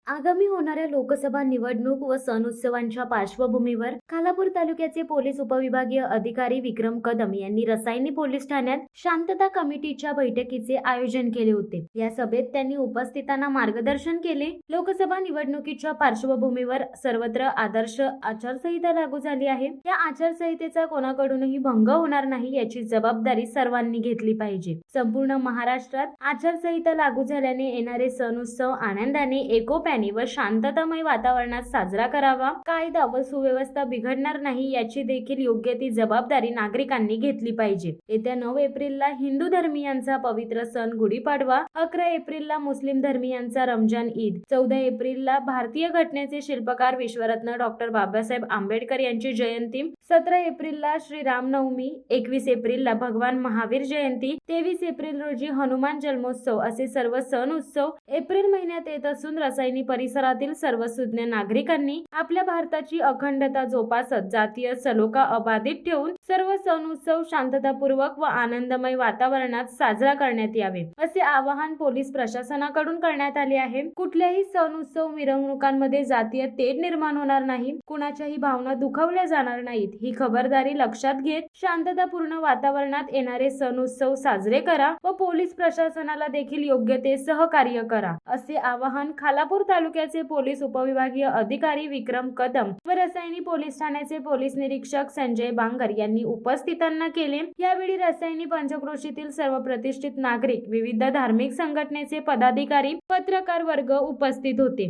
आगामी होणाऱ्या लोकसभा निवडणूक व सण उत्सवांच्या पार्श्वभूमीवर खालापूर तालुक्याचे पोलीस उपविभागीय अधिकारी विक्रम कदम यांनी रसायनी पोलीस ठाण्यात शांतता कमिटीच्या बैठकीचे आयोजन केले होते। या सभेत त्यांनी उपस्थितांना मार्गदर्शन केले। लोकसभा निवडणुकीच्या पार्श्वभूमीवर सर्वत्र आदर्श आचारसंहिता लागू झाली आहे। या आचारसंहितेचा कोणाकडूनही भंग होणार नाही याची जबाबदारी सर्वांनी घेतली पाहिजे। संपूर्ण महाराष्ट्रात आचारसंहिता लागू झाल्याने येणारे सण उत्सव आनंदाने एकोप्याने व शांततामय वातावरणात साजरा करावा। कायदा व सुव्यवस्था बिघडणार नाही याची देखील योग्य ती जबाबदारी नागरिकांनी घेतली पाहिजे। येत्या 9 एप्रिलला हिंदू धर्मियांचा पवित्र सण गुढीपाडवा, 11 एप्रिलला मुस्लिम धर्मियांचा रमजान ईद, 14 एप्रिलला भारतीय घटनेचे शिल्पकार विश्वरत्न डॉक्टर बाबासाहेब आंबेडकर यांची जयंती, 17 एप्रिलला श्री रामनवमी, 21 एप्रिलला भगवान महावीर जयंती, 23 एप्रिल रोजी हनुमान जन्मोत्सव असे सर्व सण उत्सव एप्रिल महिन्यात येत असून रसायनी परिसरातील सर्व सुज्ञ नागरिकांनी आपल्या भारताची अखंडता जोपासत जातीय सलोखा अबाधित ठेवून सर्व सण उत्सव शांततापूर्वक व आनंदमय वातावरणात साजरा करण्यात यावे असे आवाहन पोलीस प्रशासनाकडून करण्यात आले आहे। कुठल्याही सण उत्सव मिरवणुकांमध्ये जातीय तेढ निर्माण होणार नाही, कुणाच्याही भावना दुखावल्या जाणार नाहीत ही खबरदारी लक्षात घेत शांततापूर्ण वातावरणात येणारे सण उत्सव साजरे करा व पोलीस प्रशासनाला देखील योग्य ते सहकार्य करा असे आवाहन खालापूर तालुक्याचे पोलीस उपविभागीय अधिकारी विक्रम कदम व रसायनी पोलीस ठाण्याचे पोलीस निरीक्षक संजय बांगर यांनी उपस्थितांना केले। यावेळी रसायनी पंचक्रोशीतील सर्व प्रतिष्ठित नागरिक, विविध धार्मिक संघटनेचे पदाधिकारी, पत्रकार वर्ग उपस्थित होते।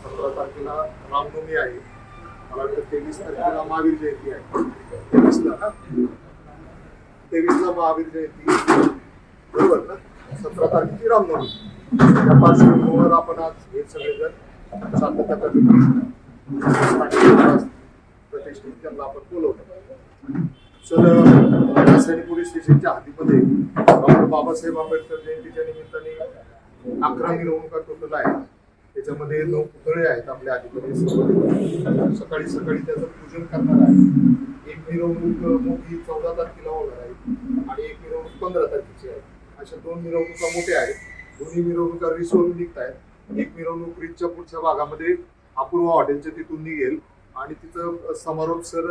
17 तारखेला रामनवमी आहे, मला वाटतं 23 तारखेला महावीर जयंती आहे। 23 ला महावीर जयंती बरोबर ना, 17 तारखेची रामनवमी। या पार्श्वभूमीवर आपण आज हे सगळेजण शांतता कमिटी प्रतिष्ठित त्यांना आपण बोलवलं। सर रसायनी पोलीस स्टेशनच्या हद्दीमध्ये डॉक्टर बाबासाहेब आंबेडकर जयंतीच्या निमित्ताने 11 मिरवणुका टोटल आहे। त्याच्यामध्ये 9 पुतळे आहेत आपल्या अधिकारी सकाळी त्याचं पूजन करणार आहे। एक मिरवणूक मोठी 14 तारखेला होणार आहे आणि एक मिरवणूक 15 तारखेची आहे। अशा 2 मिरवणुका मोठ्या आहेत। दोन्ही मिरवणुका रिसोडून निघत आहेत। एक मिरवणूक रिचच्या पुढच्या भागामध्ये अपूर्वा हॉटेलच्या तिथून निघेल आणि तिथं समारोप सर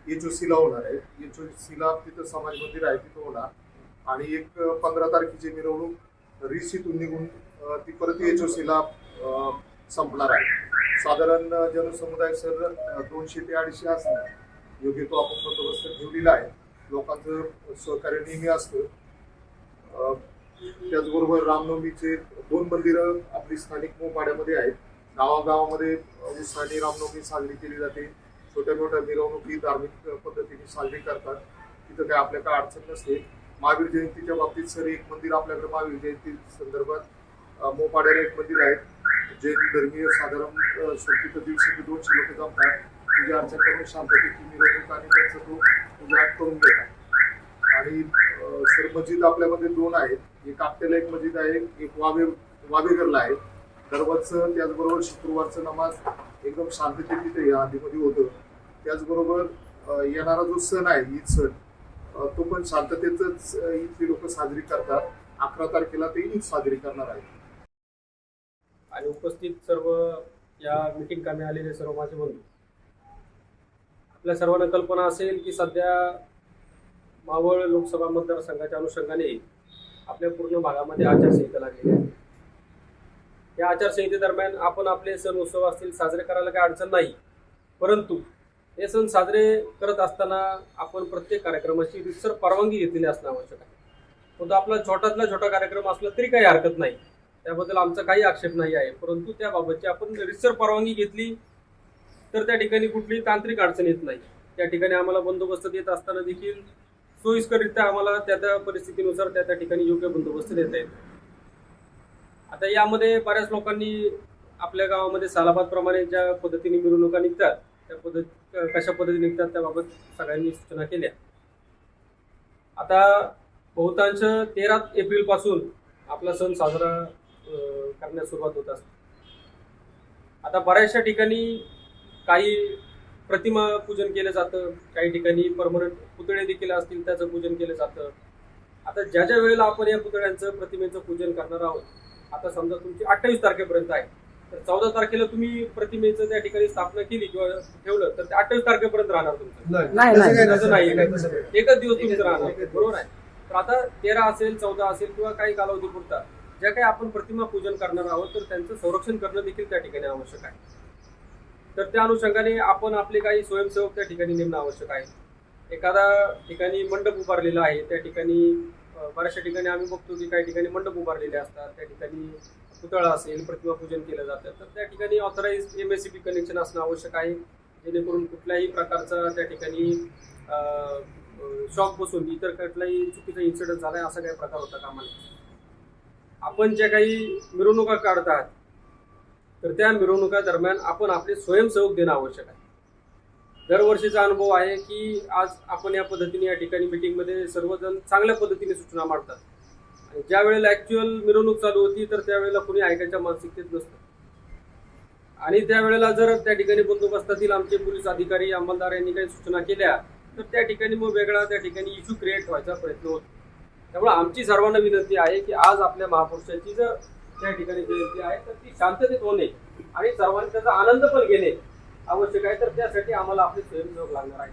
HOC ला होणार आहे। HOC ला तिथं समाज मंदिर आहे तिथं होणार आणि एक 15 तारखेची मिरवणूक रिसीतून निघून ती परत HOC ला संपणार आहे। साधारण जनसमुदाय सर 200 ते 250 असणार। योग्य तो आपण बंदोबस्त ठेवलेला आहे। लोकांचं सहकार्य नेहमी असतं। त्याचबरोबर रामनवमीचे 2 मंदिरं आपली स्थानिक मोपाड्यामध्ये आहेत। गावागावामध्ये उत्साहाने रामनवमी साजरी केली जाते। छोट्या मोठ्या मिरवणुकी धार्मिक पद्धतीने साजरी करतात, तिथं काय आपल्याकडे अडचण नसते। महावीर जयंतीच्या बाबतीत सर एक मंदिर आपल्याकडे महावीर जयंती संदर्भात मोपाड्याला एक मंदिर आहे। जैन धर्मीय साधारण तिथं दिवशी 200 लोक जमतात, पूजा अर्चना करून शांततेची मिरवणूक आणि त्यांचा तो पूजा करून घेतात। आणि सर मस्जिद आपल्यामध्ये 2 आहेत। एक आपल्याला एक मस्जिद आहे, एक वावेगरला आहे। दररोजचं त्याचबरोबर शुक्रवारचं नमाज एकदम शांततेत तिथे या आधीमध्ये होतं। त्याचबरोबर येणारा जो सण आहे ईद सण, तो पण शांततेतच इथली लोक साजरी करतात। 11 तारखेला ते ईद साजरी करणार आहे। आणि उपस्थित सर्व या मीटिंग कामी आलेले सर्व माझे बंधू, आपल्या सर्वांना कल्पना असेल की सध्या मावळ लोकसभा मतदारसंघाच्या अनुषंगाने आपल्या पूर्ण भागामध्ये आचारसंहिता लागलेली आहे। या आचारसंहितेदरम्यान आपण आपले सण उत्सव असतील साजरे करायला काही अडचण नाही, परंतु हे सण साजरे करत असताना आपण प्रत्येक कार्यक्रमाची रितसर परवानगी घेतलेली असणं आवश्यक आहे। तो आपला छोटातला छोटा कार्यक्रम असला तरी काही हरकत नाही, त्याबद्दल आमचा काही आक्षेप नाही आहे। परंतु त्याबाबतची आपण रितसर परवानगी घेतली तर त्या ठिकाणी कुठलीही तांत्रिक अडचण येत नाही। त्या ठिकाणी आम्हाला बंदोबस्त देत असताना देखील सोयीस्कररित्या आम्हाला त्या परिस्थितीनुसार त्या ठिकाणी योग्य बंदोबस्त देता येतो। आता यामध्ये बऱ्याच लोकांनी आपल्या गावामध्ये सालाबादप्रमाणे ज्या पद्धतीने मिरवणुका निघतात त्या कशा पद्धतीने निघतात त्याबाबत सगळ्यांनी सूचना केल्या। आता बहुतांश 13 एप्रिल पासून आपला सण साजरा करण्यास सुरुवात होत असते। आता बऱ्याचशा ठिकाणी काही प्रतिमा पूजन केलं जातं, काही ठिकाणी परमनंट पुतळे देखील असतील त्याचं पूजन केलं जातं। आता ज्या वेळेला आपण या पुतळ्यांचं प्रतिमेचं पूजन करणार आहोत, आता समजा तुमची 28 तारखेपर्यंत आहे, तर 14 तारखेला तुम्ही प्रतिमेचं त्या ठिकाणी स्थापना केली किंवा ठेवलं तर ते 28 तारखेपर्यंत राहणार तुमचं. तसं नाही, एकच दिवस तुमचं राहणार, बरोबर आहे. तर आता 13 असेल, 14 असेल किंवा काही कालावधी पुरता ज्या काही आपण प्रतिमा पूजन करणार आहोत तर त्यांचं संरक्षण करणं देखील त्या ठिकाणी आवश्यक आहे. तर त्या अनुषंगाने आपण आपले काही स्वयंसेवक त्या ठिकाणी नेमणं आवश्यक आहे. एखादा ठिकाणी मंडप उभारलेला आहे, त्या ठिकाणी बऱ्याचशा ठिकाणी आम्ही बघतो की काही ठिकाणी मंडप उभारलेले असतात, त्या ठिकाणी पुतळा असेल, प्रतिमा पूजन केलं जातं, तर त्या ठिकाणी ऑथराइज MSCP कनेक्शन असणं आवश्यक आहे, जेणेकरून कुठल्याही प्रकारचा त्या ठिकाणी शॉक बसून इतर कुठलाही चुकीचा इन्सिडेंट झालाय असा काही प्रकार होता कामा नये. आपण ज्या काही मिरवणुका काढतात तर त्या मिरवणुका दरम्यान आपण आपले स्वयंसेवक देणं आवश्यक आहे. दरवर्षीचा अनुभव आहे की आज आपण या पद्धतीने या ठिकाणी मीटिंगमध्ये सर्वजण चांगल्या पद्धतीने सूचना मांडतात आणि ज्या वेळेला ऍक्च्युअल मिरवणूक चालू होती तर त्यावेळेला कोणी ऐकायच्या मानसिकतेत नसतं आणि त्यावेळेला जर त्या ठिकाणी बंदोबस्तातील आमचे पोलीस अधिकारी अंमलदार यांनी काही सूचना केल्या तर त्या ठिकाणी मग वेगळा त्या ठिकाणी इश्यू क्रिएट व्हायचा प्रयत्न होतो. त्यामुळे आमची सर्वांना विनंती आहे की आज आपल्या महापुरुषाची जर त्या ठिकाणी जयंती आहे तर ती शांततेत होणे आणि सर्वांनी त्याचा आनंद पण घेणे आवश्यक आहे. तर त्यासाठी आम्हाला आपले स्वयंसेवक लागणार आहे.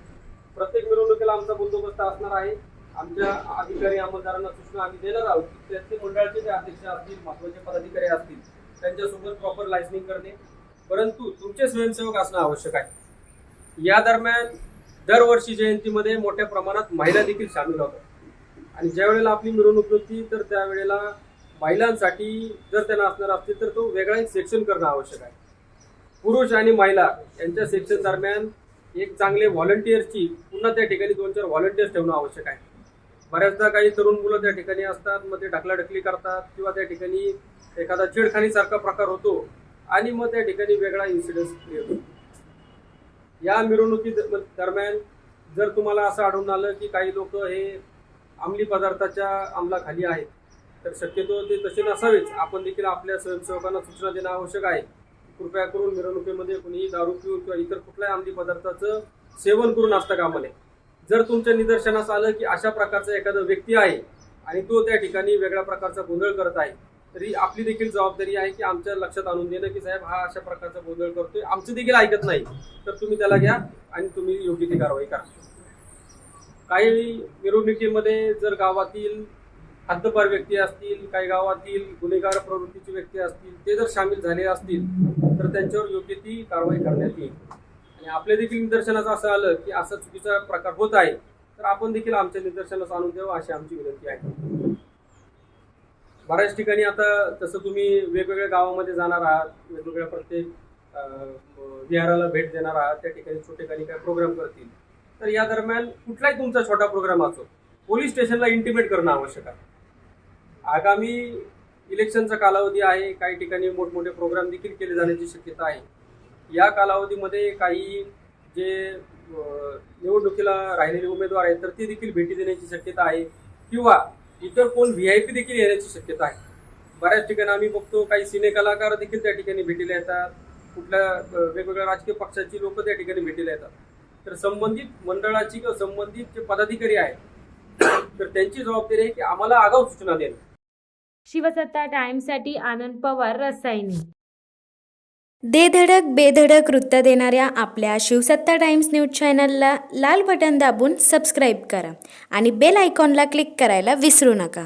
प्रत्येक मिरवणुकीला आमचा बंदोबस्त असणार आहे. आमच्या अधिकारी अंमलदारांना सूचना आम्ही देणार आहोत की त्याचे मंडळाचे जे अध्यक्ष असतील, महत्वाचे पदाधिकारी असतील त्यांच्यासोबत प्रॉपर लायसनिंग करणे, परंतु तुमचे स्वयंसेवक असणं आवश्यक आहे. या दरम्यान दरवर्षी जयंतीमध्ये मोठ्या प्रमाणात महिला देखील सामील होतात आणि ज्या वेळेला आपली मिरवणूक होती तर त्यावेळेला महिलांसाठी जर त्यांना असणार असतील तर तो वेगळा एक सेक्शन करणं आवश्यक आहे. पुरुष आणि महिला यांच्या सेक्शन दरम्यान एक चांगले व्हॉलंटियर्सची पुन्हा त्या ठिकाणी 2-4 व्हॉलंटियर्स ठेवणं आवश्यक आहे. बऱ्याचदा काही तरुण मुलं त्या ठिकाणी असतात, मग ते ढकलाढकली करतात किंवा त्या ठिकाणी एखादा छेडखानीसारखा प्रकार होतो आणि मग त्या ठिकाणी वेगळा इन्सिडेंट क्रिएट होतो. या मिरवणुकी दरम्यान जर तुम्हाला असं आढळून आलं की काही लोक हे अंमली पदार्थाच्या अंमलाखाली आहेत तर शक्यतो ते तसे नसावेच. आपण देखील आपल्या स्वयंसेवकांना सूचना देणं आवश्यक आहे. कृपया करून मिरवणुकीमध्ये कुणीही दारू पिऊन किंवा इतर कुठल्याही अंमली पदार्थाचं सेवन करून असता कामा नये. जर तुमच्या निदर्शनास आलं की अशा प्रकारचा एखादा व्यक्ती आहे आणि तो त्या ठिकाणी वेगळ्या प्रकारचा गोंधळ करत आहे तरी आपली देखील जबाबदारी आहे की आमच्या लक्षात आणून देणं की साहेब हा अशा प्रकारचा गोंधळ करतोय, आमचं देखील ऐकत नाही, तर तुम्ही त्याला घ्या आणि तुम्ही योग्य ती कारवाई करा. काही मिरवणुकीमध्ये जर गावातील हद्दपार व्यक्ती असतील, काही गावातील गुन्हेगार प्रवृत्तीचे व्यक्ती असतील, ते जर सामील झाले असतील तर त्यांच्यावर योग्य ती कारवाई करण्यात येईल. आणि आपल्या देखील निदर्शनास असं आलं की असा चुकीचा प्रकार होत आहे तर आपण देखील आमच्या निदर्शनास आणून द्यावं अशी आमची विनंती आहे. बऱ्याच ठिकाणी आता जसं तुम्ही वेगवेगळ्या गावामध्ये जाणार आहात, वेगवेगळ्या प्रत्येक विहाराला भेट देणार आहात, त्या ठिकाणी छोटे काही प्रोग्राम करतील तर या दरम्यान कुठलाही तुमचा छोटा प्रोग्राम असो पोलीस स्टेशनला इंटिमेट करणं आवश्यक आहे. आगामी इलेक्शनचा कालावधी आहे, काही ठिकाणी मोठमोठे प्रोग्राम देखील केले जाण्याची शक्यता आहे. या कालावधीमध्ये काही जे निवडणुकीला राहिलेले उमेदवार आहेत तर ते देखील भेटी देण्याची शक्यता आहे किंवा इतर कोण VIP देखील येण्याची शक्यता आहे. बऱ्याच ठिकाणी आम्ही बघतो काही सिने कलाकार देखील त्या ठिकाणी भेटीला येतात, कुठल्या वेगवेगळ्या राजकीय पक्षाची लोक त्या ठिकाणी भेटीला येतात. तर संबंधित मंडळाची किंवा संबंधित जे पदाधिकारी आहेत तर त्यांची जबाबदारी आहे की आम्हाला आगाऊ सूचना देणं. शिवसत्ता टाइम्ससाठी आनंद पवार, रसायनी. दे धडक बेधडक वृत्त देणाऱ्या आपल्या शिवसत्ता टाइम्स न्यूज चॅनलला लाल बटन दाबून सबस्क्राईब करा आणि बेल आयकॉनला क्लिक करायला विसरू नका.